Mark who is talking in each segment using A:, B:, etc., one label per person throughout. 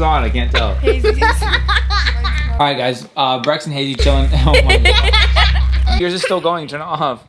A: is on? I can't tell.
B: Hazy.
A: Alright guys, Brexsen, Hazy chilling. Oh my god. Yours is still going, turn it off.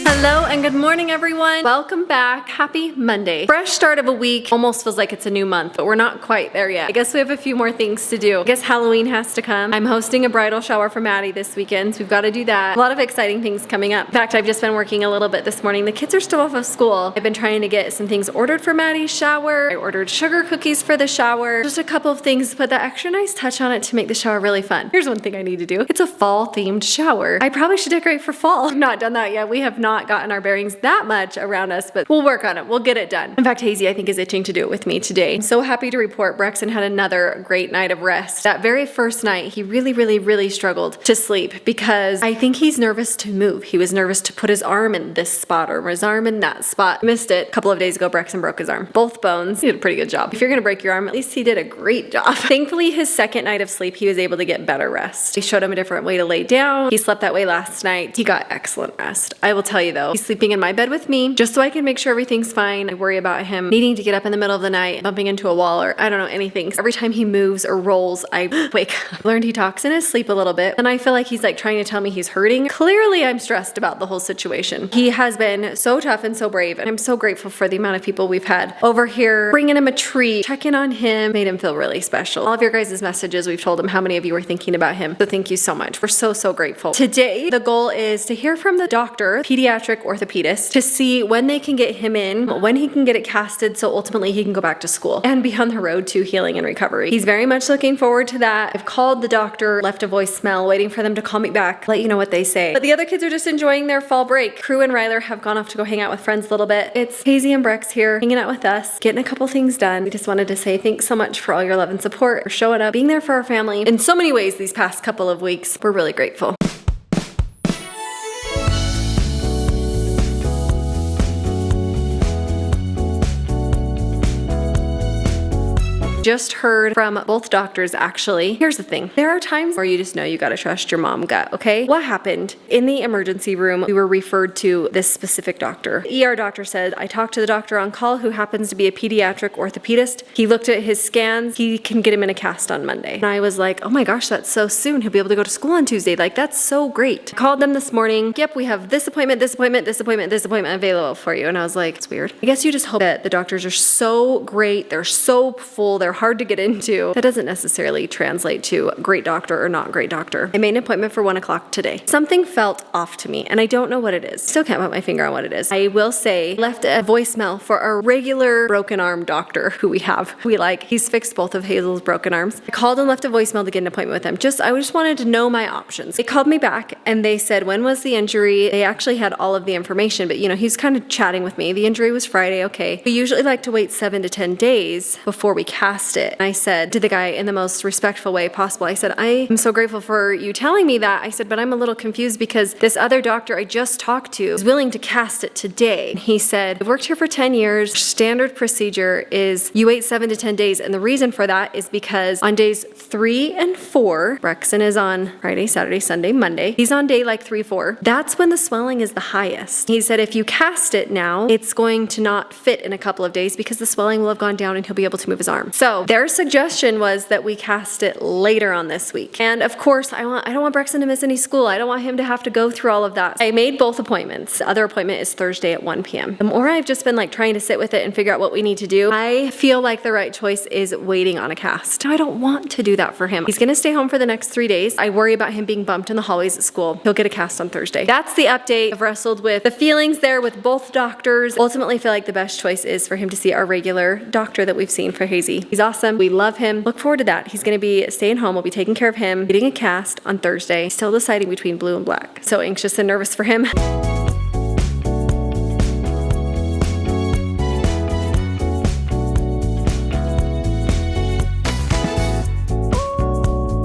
B: Hello and good morning, everyone. Welcome back. Happy Monday. Fresh start of a week. Almost feels like it's a new month, but we're not quite there yet. I guess we have a few more things to do. I guess Halloween has to come. I'm hosting a bridal shower for Maddie this weekend, so we've got to do that. A lot of exciting things coming up. In fact, I've just been working a little bit this morning. The kids are still off of school. I've been trying to get some things ordered for Maddie's shower. I ordered sugar cookies for the shower. Just a couple of things to put that extra nice touch on it to make the shower really fun. Here's one thing I need to do. It's a fall themed shower. I probably should decorate for fall. I've not done that yet. We have not gotten our bearings that much around us, but we'll work on it. We'll get it done. In fact, Hazy, I think, is itching to do it with me today. I'm so happy to report Brexsen had another great night of rest. That very first night, he really struggled to sleep because I think he's nervous to move. He was nervous to put his arm in this spot or his arm in that spot. Missed it. A couple of days ago, Brexsen broke his arm. Both bones. He did a pretty good job. If you're gonna break your arm, at least he did a great job. Thankfully, his second night of sleep, he was able to get better rest. He showed him a different way to lay down. He slept that way last night. He got excellent rest. I will tell you though, he's sleeping in my bed with me just so I can make sure everything's fine. I worry about him needing to get up in the middle of the night, bumping into a wall or I don't know, anything. Every time he moves or rolls, I wake up. Learned he talks in his sleep a little bit and I feel like he's like trying to tell me he's hurting. Clearly I'm stressed about the whole situation. He has been so tough and so brave and I'm so grateful for the amount of people we've had over here bringing him a treat, checking on him, made him feel really special. All of your guys' messages, we've told him how many of you were thinking about him. So thank you so much. We're so grateful. Today, the goal is to hear from the doctor, pediatric orthopedist, to see when they can get him in, when he can get it casted so ultimately he can go back to school and be on the road to healing and recovery. He's very much looking forward to that. I've called the doctor, left a voicemail, waiting for them to call me back, let you know what they say. But the other kids are just enjoying their fall break. Crew and Ryler have gone off to go hang out with friends a little bit. It's Hazy and Brex here hanging out with us, getting a couple things done. We just wanted to say thanks so much for all your love and support, for showing up, being there for our family in so many ways these past couple of weeks. We're really grateful. Just heard from both doctors actually. Here's the thing. There are times where you just know you gotta trust your mom gut, okay? What happened? In the emergency room, we were referred to this specific doctor. The ER doctor said, I talked to the doctor on call who happens to be a pediatric orthopedist. He looked at his scans. He can get him in a cast on Monday. And I was like, oh my gosh, that's so soon. He'll be able to go to school on Tuesday. Like, that's so great. Called them this morning. Yep, we have this appointment available for you. And I was like, it's weird. I guess you just hope that the doctors are so great. They're so full. They're hard to get into. That doesn't necessarily translate to great doctor or not great doctor. I made an appointment for 1 o'clock today. Something felt off to me and I don't know what it is. Still can't put my finger on what it is. I will say, left a voicemail for our regular broken arm doctor who we have. He's fixed both of Hazel's broken arms. I called and left a voicemail to get an appointment with him. I just wanted to know my options. They called me back and they said, when was the injury? They actually had all of the information, but he's kind of chatting with me. The injury was Friday, okay. We usually like to wait 7 to 10 days before we cast it. And I said to the guy in the most respectful way possible, I said, I am so grateful for you telling me that. I said, but I'm a little confused because this other doctor I just talked to is willing to cast it today. And he said, I've worked here for 10 years. Standard procedure is you wait 7 to 10 days. And the reason for that is because on days 3 and 4, Brexsen is on Friday, Saturday, Sunday, Monday. He's on day 3, 4. That's when the swelling is the highest. He said, if you cast it now, it's going to not fit in a couple of days because the swelling will have gone down and he'll be able to move his arm. So their suggestion was that we cast it later on this week. And of course, I don't want Brexsen to miss any school. I don't want him to have to go through all of that. I made both appointments. The other appointment is Thursday at 1 p.m. The more I've just been trying to sit with it and figure out what we need to do, I feel like the right choice is waiting on a cast. I don't want to do that for him. He's gonna stay home for the next 3 days. I worry about him being bumped in the hallways at school. He'll get a cast on Thursday. That's the update. I've wrestled with the feelings there with both doctors. Ultimately feel like the best choice is for him to see our regular doctor that we've seen for Hazy. He's awesome. We love him. Look forward to that. He's gonna be staying home. We'll be taking care of him, getting a cast on Thursday. Still deciding between blue and black. So anxious and nervous for him.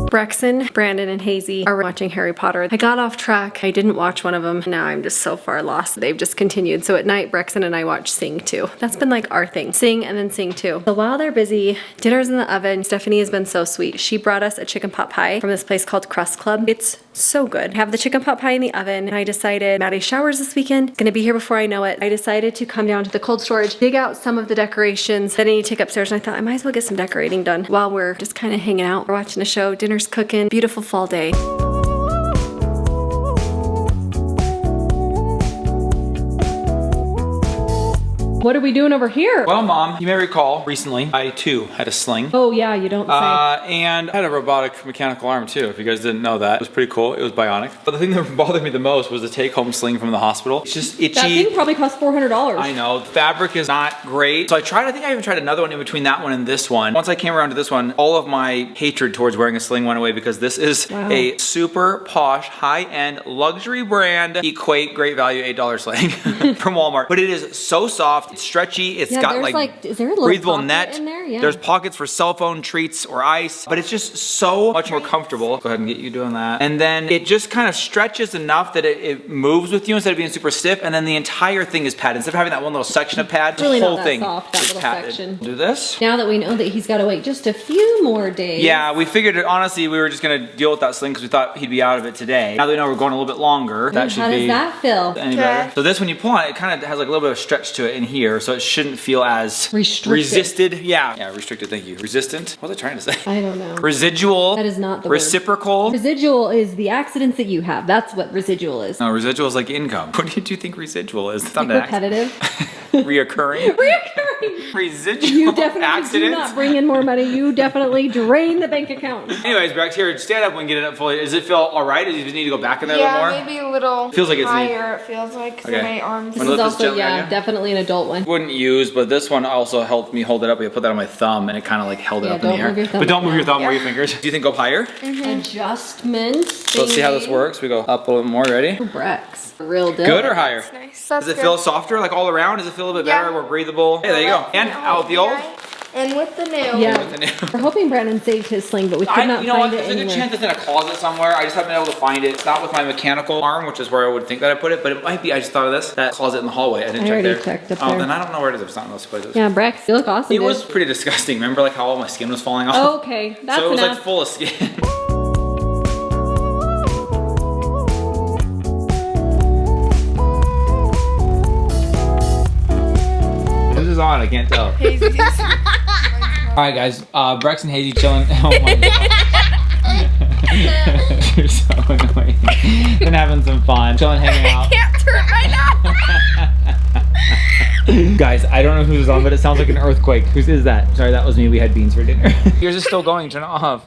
B: Brexsen, Brandon, and Hazy are watching Harry Potter. I got off track. I didn't watch one of them. Now I'm just so far lost. They've just continued. So at night, Brexsen and I watch Sing 2. That's been like our thing. Sing and then Sing 2. So while they're busy, dinner's in the oven. Stephanie has been so sweet. She brought us a chicken pot pie from this place called Crust Club. It's so good. I have the chicken pot pie in the oven, and I decided Maddie showers this weekend. Gonna be here before I know it. I decided to come down to the cold storage, dig out some of the decorations that I need to take upstairs, and I thought I might as well get some decorating done while we're just kind of hanging out. We're watching a show, dinner's cooking, beautiful fall day. What are we doing over here?
A: Well, Mom, you may recall recently I too had a sling.
B: Oh yeah, you don't say.
A: And I had a robotic mechanical arm too, if you guys didn't know that. It was pretty cool. It was bionic. But the thing that bothered me the most was the take-home sling from the hospital. It's just itchy.
B: That thing probably cost $400.
A: I know. The fabric is not great. So I think I even tried another one in between that one and this one. Once I came around to this one, all of my hatred towards wearing a sling went away because this is a super posh, high-end luxury brand Equate Great Value $8 sling from Walmart. But it is so soft. It's stretchy. It's got like
B: is there a little
A: breathable net
B: in there? Yeah.
A: There's pockets for cell phone treats or ice, but it's just so much more comfortable. Go ahead and get you doing that. And then it just kind of stretches enough that it moves with you instead of being super stiff. And then the entire thing is padded. Instead of having that one little section of pad, the
B: really
A: whole
B: not that
A: thing
B: soft, that
A: is
B: little
A: padded.
B: section.
A: Do this.
B: Now that we know that he's got to wait just a few more days.
A: Yeah, we figured honestly we were just gonna deal with that sling because we thought he'd be out of it today. Now that we know we're going a little bit longer, that should be.
B: How does that feel?
A: Any better? So this, when you pull on it, it kind of has like a little bit of stretch to it in here, so it shouldn't feel as resisted. Yeah, restricted. Thank you. Resistant. What was I trying to say?
B: I don't know.
A: Residual.
B: That is not the
A: reciprocal.
B: Word. Residual is the accidents that you have. That's what residual is.
A: No, residual is like income. What did you think residual is? It's not
B: like repetitive.
A: Reoccurring.
B: Reoccurring.
A: Residual.
B: You definitely
A: accidents.
B: do not bring in more money. You definitely drain the bank account.
A: Anyways, Brex, here, stand up and get it up fully. Does it feel all right? Does you just need to go back in there a little more?
C: Yeah, maybe a little
A: feels like it's
C: higher. It feels like my arms.
B: This is also, definitely an adult one.
A: Wouldn't use, but this one also helped me hold it up. I put that on my thumb, and it kind of like held it up in the air. But don't move your thumb or your fingers. Do you think go up higher?
B: Adjustments.
A: So let's see how this works. We go up a little bit more. Ready?
B: Brex. Real deal.
A: Good or higher?
C: That's nice.
A: Does it feel softer, like all around? Does it feel a little bit better, more breathable? Hey, there you go. And out with the old.
C: And with the new.
B: Yeah. We're hoping Brandon saved his sling, but we could not find it
A: There's
B: anywhere.
A: a good chance it's in a closet somewhere. I just haven't been able to find it. It's not with my mechanical arm, which is where I would think that I put it, but it might be. I just thought of this. That closet in the hallway. I didn't check there.
B: Checked up
A: oh,
B: there.
A: then I don't know where it is if it's not in those places.
B: Yeah, Brex, you look awesome.
A: It was pretty disgusting. Remember like how all my skin was falling off?
B: Oh, okay. That's
A: so it was
B: enough.
A: like full of skin. On, I can't tell. Alright guys, Brex and Hazy chilling. Oh my god. You're so annoying. And having some fun. Chilling, hanging out.
C: I can't turn right now.
A: Guys, I don't know who's on, but it sounds like an earthquake. Whose is that? Sorry, that was me. We had beans for dinner. Yours is still going. Turn it off.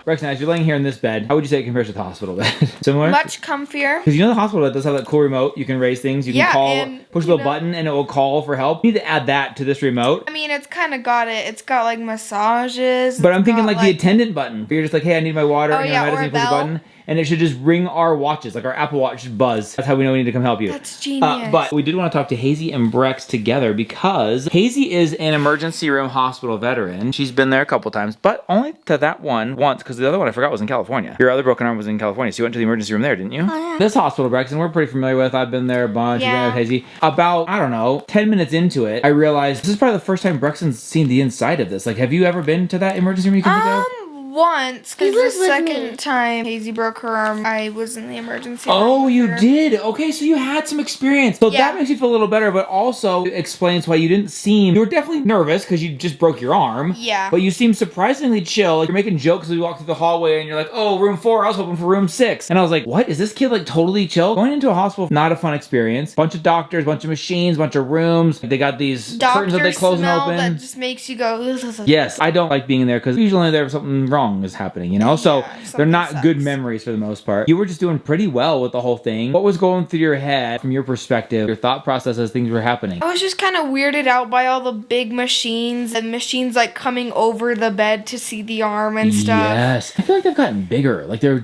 A: Brexsen, as you're laying here in this bed, how would you say it compares to the hospital bed? Similar?
C: Much comfier.
A: Because you know the hospital bed does have that cool remote. You can raise things. You can call, push a little button, and it will call for help. You need to add that to this remote.
C: I mean, it's kind of got it. It's got like massages.
A: But I'm thinking like the attendant button. You're just like, hey, I need my water.
C: Oh,
A: and my medicine. Push a button. And it should just ring our watches, like our Apple Watch should buzz. That's how we know we need to come help you.
C: That's genius.
A: But we did want to talk to Hazy and Brex together because Hazy is an emergency room hospital veteran. She's been there a couple times, but only to that one once because the other one I forgot was in California. Your other broken arm was in California, so you went to the emergency room there, didn't you?
C: Oh, yeah.
A: This hospital, Brexsen, we're pretty familiar with. I've been there a bunch.
C: Yeah.
A: You've been with Hazy. About, I don't know, 10 minutes into it, I realized this is probably the first time Brexsen's seen the inside of this. Like, have you ever been to that emergency room you can think of?
C: Once, because the second time Hazy broke her arm, I was in the emergency room.
A: Oh, you did? Okay, so you had some experience. So that makes you feel a little better, but also explains why you didn't seem... You were definitely nervous because you just broke your arm.
C: Yeah.
A: But you seemed surprisingly chill. Like, you're making jokes as we walk through the hallway and you're like, oh, room 4, I was hoping for room 6. And I was like, what? Is this kid like totally chill? Going into a hospital, not a fun experience. Bunch of doctors, bunch of machines, bunch of rooms. They got these curtains that they close and open.
C: That just makes you go...
A: Yes, I don't like being in there because usually they're something wrong. wrong is happening, you know? So they're not good memories for the most part. You were just doing pretty well with the whole thing. What was going through your head from your perspective, your thought process as things were happening?
C: I was just kind of weirded out by all the big machines and machines like coming over the bed to see the arm and stuff.
A: Yes. I feel like they've gotten bigger. Like they're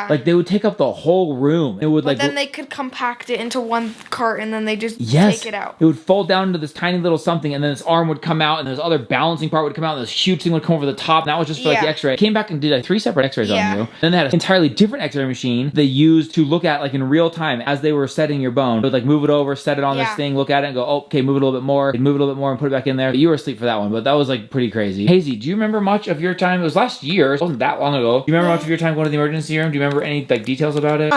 A: like they would take up the whole room. It would
C: but then they could compact it into one cart and then they just take it out.
A: It would fold down into this tiny little something, and then this arm would come out, and this other balancing part would come out, and this huge thing would come over the top. And that was just for like the x-ray. Came back and did like 3 separate x-rays on you. Then they had an entirely different x-ray machine they used to look at like in real time as they were setting your bone. They would like move it over, set it on this thing, look at it and go, oh, okay, move it a little bit more. They'd move it a little bit more and put it back in there. You were asleep for that one, but that was like pretty crazy. Hazy, do you remember much of your time? It was last year. It wasn't that long ago. Do you remember much of your time going to the emergency room? Do you remember any like details about it?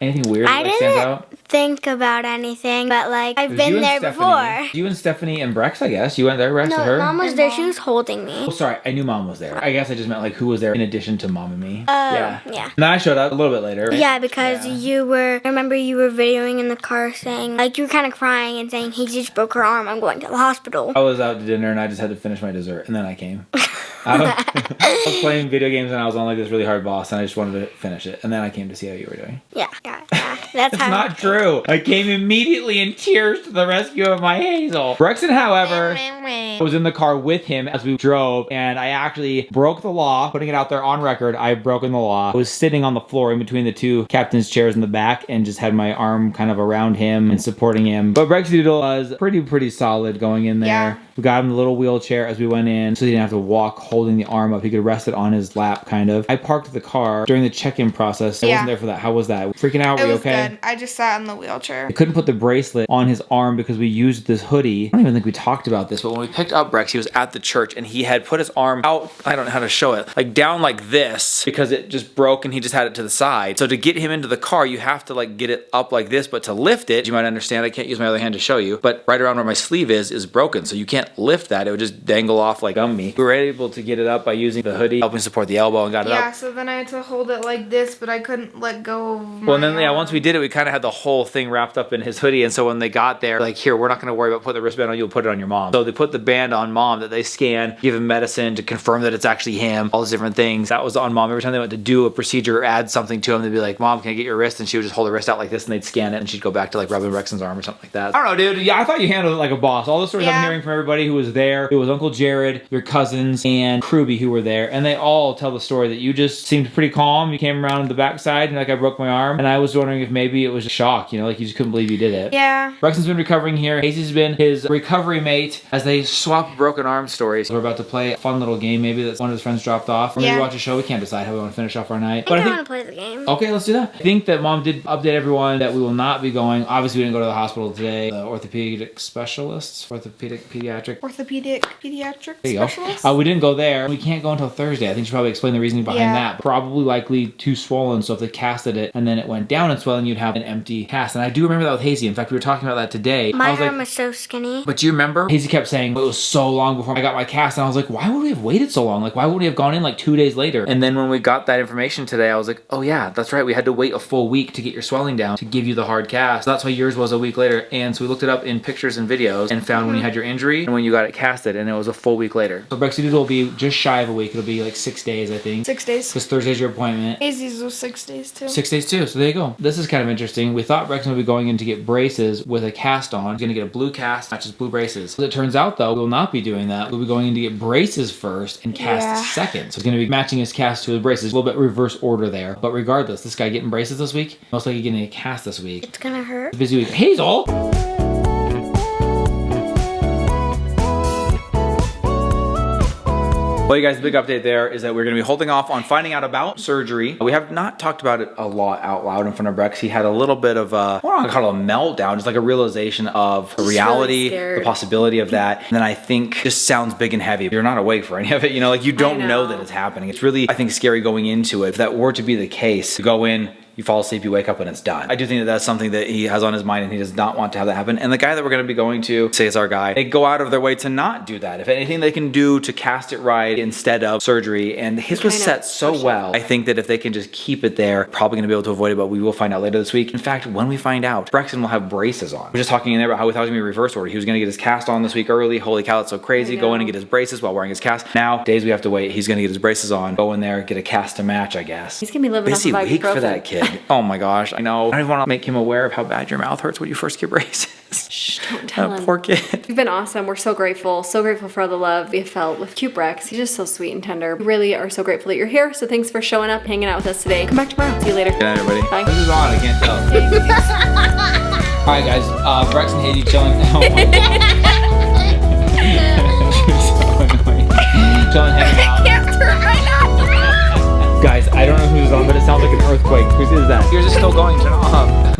A: Anything weird that like, stands out?
D: Think about anything, but like I've been there before.
A: You and Stephanie and Brex, I guess. You went there, Brex, with her?
D: Mom was there. She was holding me.
A: Oh, sorry. I knew Mom was there. I guess I just meant like who was there in addition to Mom and me.
D: Yeah.
A: And then I showed up a little bit later. Right?
D: Yeah, because I remember you were videoing in the car saying, like you were kind of crying and saying, he just broke her arm. I'm going to the hospital.
A: I was out to dinner and I just had to finish my dessert and then I came. I was playing video games and I was on like this really hard boss and I just wanted to finish it. And then I came to see how you were doing.
D: Yeah. That's
A: not true. I came immediately in tears to the rescue of my Hazel. Brexsen, however, was in the car with him as we drove, and I actually broke the law. Putting it out there on record, I've broken the law. I was sitting on the floor in between the two captain's chairs in the back and just had my arm kind of around him and supporting him. But Brexsen was pretty solid going in there. Yeah. We got him the little wheelchair as we went in so he didn't have to walk holding the arm up. He could rest it on his lap, kind of. I parked the car during the check-in process. I wasn't there for that. How was that? Freaking out? Were you okay?
C: Good. I just sat in the wheelchair.
A: I couldn't put the bracelet on his arm because we used this hoodie. I don't even think we talked about this, but when we picked up Brex, he was at the church and he had put his arm out, I don't know how to show it, like down like this because it just broke and he just had it to the side. So to get him into the car, you have to like get it up like this, but to lift it, you might understand, I can't use my other hand to show you, but right around where my sleeve is broken. So you can't lift that. It would just dangle off like Gumby. We were able to get it up by using the hoodie, helping support the elbow and got it up.
C: Yeah, so then I had to hold it like this, but I couldn't let go of my
A: Well, and then, once we did it, we kind of had the whole thing wrapped up in his hoodie. And so when they got there, like, here, we're not going to worry about putting the wristband on you, we'll put it on your mom. So they put the band on Mom that they scan, give him medicine to confirm that it's actually him, all those different things. That was on Mom. Every time they went to do a procedure or add something to him, they'd be like, Mom, can I get your wrist? And she would just hold her wrist out like this and they'd scan it and she'd go back to like rubbing Brexsen's arm or something like that. I don't know, dude. Yeah, I thought you handled it like a boss. All the stories I'm hearing from everybody who was there, it was Uncle Jared, your cousins, and Kruby who were there, and they all tell the story that you just seemed pretty calm. You came around the backside and like I broke my arm, and I was wondering if maybe it was a shock, you know, like you just couldn't believe you did it.
C: Yeah.
A: Brexsen's been recovering here. Hazy's been his recovery mate as they swap broken arm stories. We're about to play a fun little game. Maybe that's one of his friends dropped off. Or maybe watch a show. We can't decide how we want to finish off our night.
D: I want to play the game.
A: Okay, let's do that. I think that Mom did update everyone that we will not be going. Obviously, we didn't go to the hospital today. The orthopedic specialists, pediatric specialists. We didn't go there. We can't go until Thursday. I think she probably explained the reasoning behind that. Probably likely too swollen, so if they casted it and then it went down in swelling, you'd have an empty cast. And I do remember that with Hazy. In fact, we were talking about that today.
D: My arm was so skinny.
A: But do you remember? Hazy kept saying, it was so long before I got my cast. And I was like, why would we have waited so long? Like, why would we have gone in like 2 days later? And then when we got that information today, I was like, oh yeah, that's right. We had to wait a full week to get your swelling down to give you the hard cast. So that's why yours was a week later. And so we looked it up in pictures and videos and found when you had your injury and when you got it casted, and it was a full week later. So Brexsen will be just shy of a week. It'll be like 6 days, I think.
C: 6 days.
A: Because Thursday's your appointment.
C: Hazy's was 6 days too.
A: 6 days too. So there you go. This is kind of interesting. We thought Brexsen would be going in to get braces with a cast on. He's going to get a blue cast, matches blue braces. As it turns out though, we will not be doing that. We'll be going in to get braces first and cast second. So he's going to be matching his cast to his braces. A little bit reverse order there. But regardless, this guy getting braces this week, most likely getting a cast this week.
D: It's gonna hurt.
A: It's a busy week. Hazel! Well, you guys, the big update there is that we're going to be holding off on finding out about surgery. We have not talked about it a lot out loud in front of Brex. He had a little bit of a, I don't want to call it a meltdown, just like a realization of the reality, the possibility of that. And then I think just sounds big and heavy. You're not awake for any of it, you know, like you don't know that it's happening. It's really, I think, scary going into it. If that were to be the case, to go in, you fall asleep, you wake up, and it's done. I do think that that's something that he has on his mind, and he does not want to have that happen. And the guy that we're going to be going to, say it's our guy, they go out of their way to not do that. If anything they can do to cast it right instead of surgery, and his was set so well, I think that if they can just keep it there, probably going to be able to avoid it, but we will find out later this week. In fact, when we find out, Brexsen will have braces on. We're just talking in there about how we thought it was going to be reverse order. He was going to get his cast on this week early. Holy cow, that's so crazy. Go in and get his braces while wearing his cast. Now, days we have to wait. He's going to get his braces on, go in there, get a cast to match, I guess.
B: He's going to be living
A: Busy
B: off of
A: week
B: ibuprofen.
A: for that kid. Oh my gosh, I know. I don't even want to make him aware of how bad your mouth hurts when you first get braces.
B: Shh, don't tell him.
A: Poor kid.
B: You've been awesome. We're so grateful for all the love we have felt with cute Brex. He's just so sweet and tender. We really are so grateful that you're here. So thanks for showing up, hanging out with us today. Come back tomorrow. See you later.
A: Good night, everybody.
B: Bye.
A: This is on. I can't tell. All right, guys. Brex and Hazy chilling. Oh my God. Chilling, hanging out.
C: Can't turn right now.
A: Guys, I don't know who's on, but it sounds like an earthquake. Whose is that? Yours is still going. Turn it off.